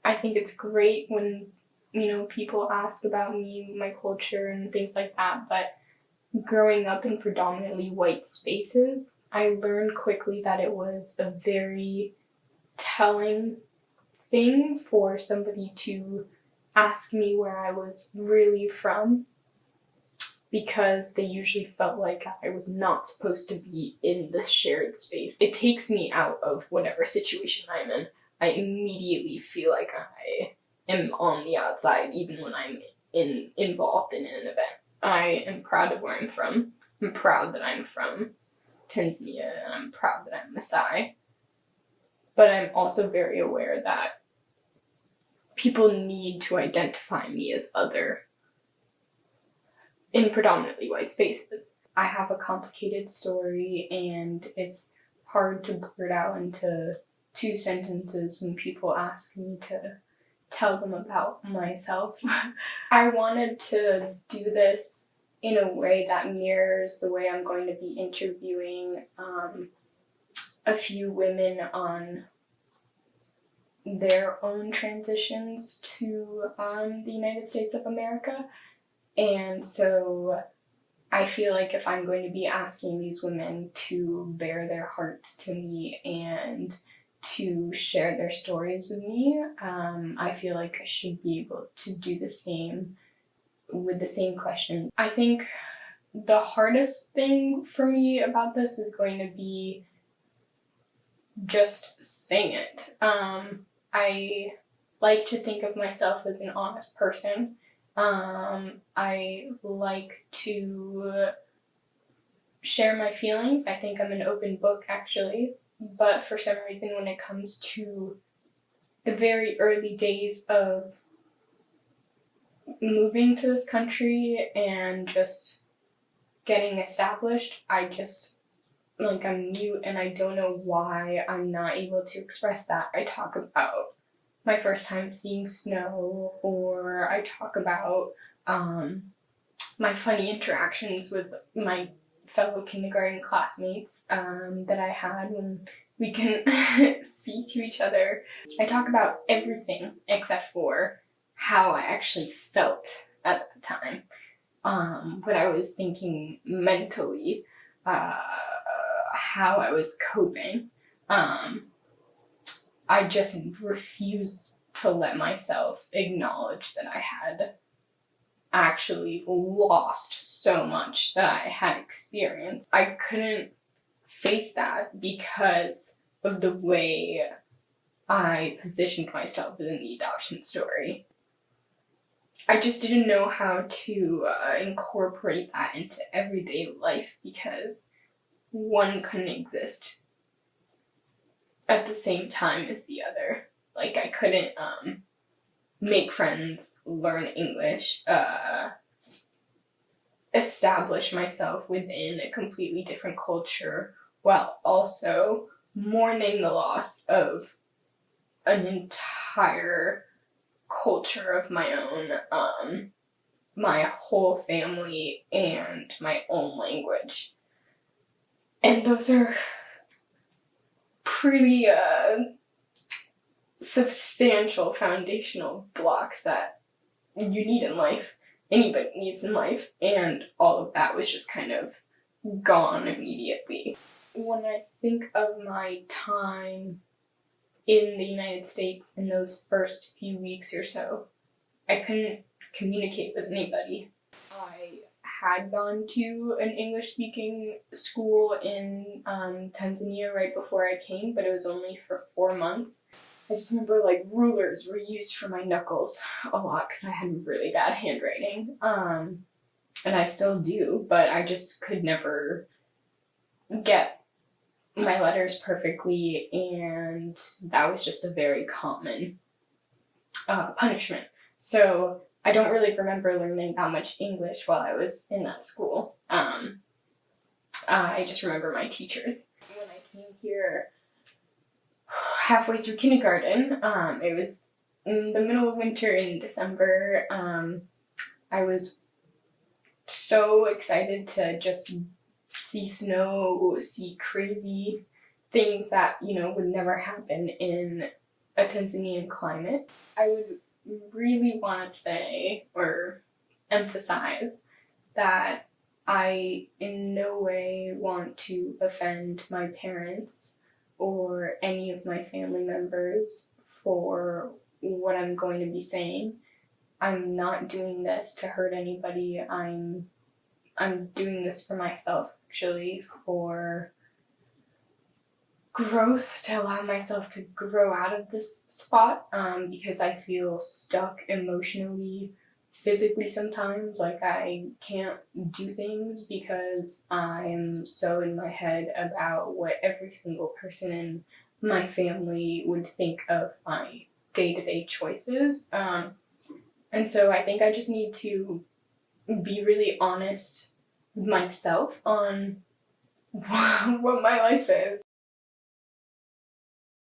I think it's great when, people ask about me, my culture, and things like that, but growing up in predominantly white spaces, I learned quickly that it was a very telling thing for somebody to ask me where I was really from, because they usually felt like I was not supposed to be in this shared space. It takes me out of whatever situation I'm in. I immediately feel like I am on the outside, even when I'm involved in an event. I am proud of where I'm from. I'm proud that I'm from Tanzania, and I'm proud that I'm Maasai. But I'm also very aware that people need to identify me as other in predominantly white spaces. I have a complicated story, and it's hard to blurt out into 2 sentences when people ask me to tell them about myself. I wanted to do this in a way that mirrors the way I'm going to be interviewing a few women on their own transitions to the United States of America. And so I feel like if I'm going to be asking these women to bare their hearts to me and to share their stories with me, I feel like I should be able to do the same with the same questions. I think the hardest thing for me about this is going to be just saying it. I like to think of myself as an honest person. I like to share my feelings. I think I'm an open book, actually. But for some reason, when it comes to the very early days of moving to this country and just getting established, I'm mute, and I don't know why I'm not able to express that. I talk about my first time seeing snow, or I talk about my funny interactions with my fellow kindergarten classmates that I had when we can speak to each other. I talk about everything except for how I actually felt at the time, what I was thinking mentally, how I was coping. I just refused to let myself acknowledge that I had actually lost so much that I had experienced. I couldn't face that because of the way I positioned myself in the adoption story. I just didn't know how to incorporate that into everyday life, because one couldn't exist at the same time as the other. Like, I couldn't make friends, learn English, establish myself within a completely different culture, while also mourning the loss of an entire culture of my own, my whole family, and my own language. And those are pretty substantial foundational blocks that you need in life, anybody needs in life, and all of that was just kind of gone immediately. When I think of my time in the United States in those first few weeks or so, I couldn't communicate with anybody. I had gone to an English-speaking school in Tanzania right before I came, but it was only for 4 months. I just remember, rulers were used for my knuckles a lot because I had really bad handwriting. And I still do, but I just could never get my letters perfectly, and that was just a very common punishment. So I don't really remember learning that much English while I was in that school. I just remember my teachers. When I came here halfway through kindergarten, it was in the middle of winter in December. I was so excited to just see snow, see crazy things that, would never happen in a Tanzanian climate. I would really want to say or emphasize that I in no way want to offend my parents or any of my family members for what I'm going to be saying. I'm not doing this to hurt anybody. I'm doing this for myself, actually, for growth, to allow myself to grow out of this spot, because I feel stuck emotionally, physically sometimes. Like, I can't do things because I'm so in my head about what every single person in my family would think of my day-to-day choices. And so I think I just need to be really honest with myself on what my life is.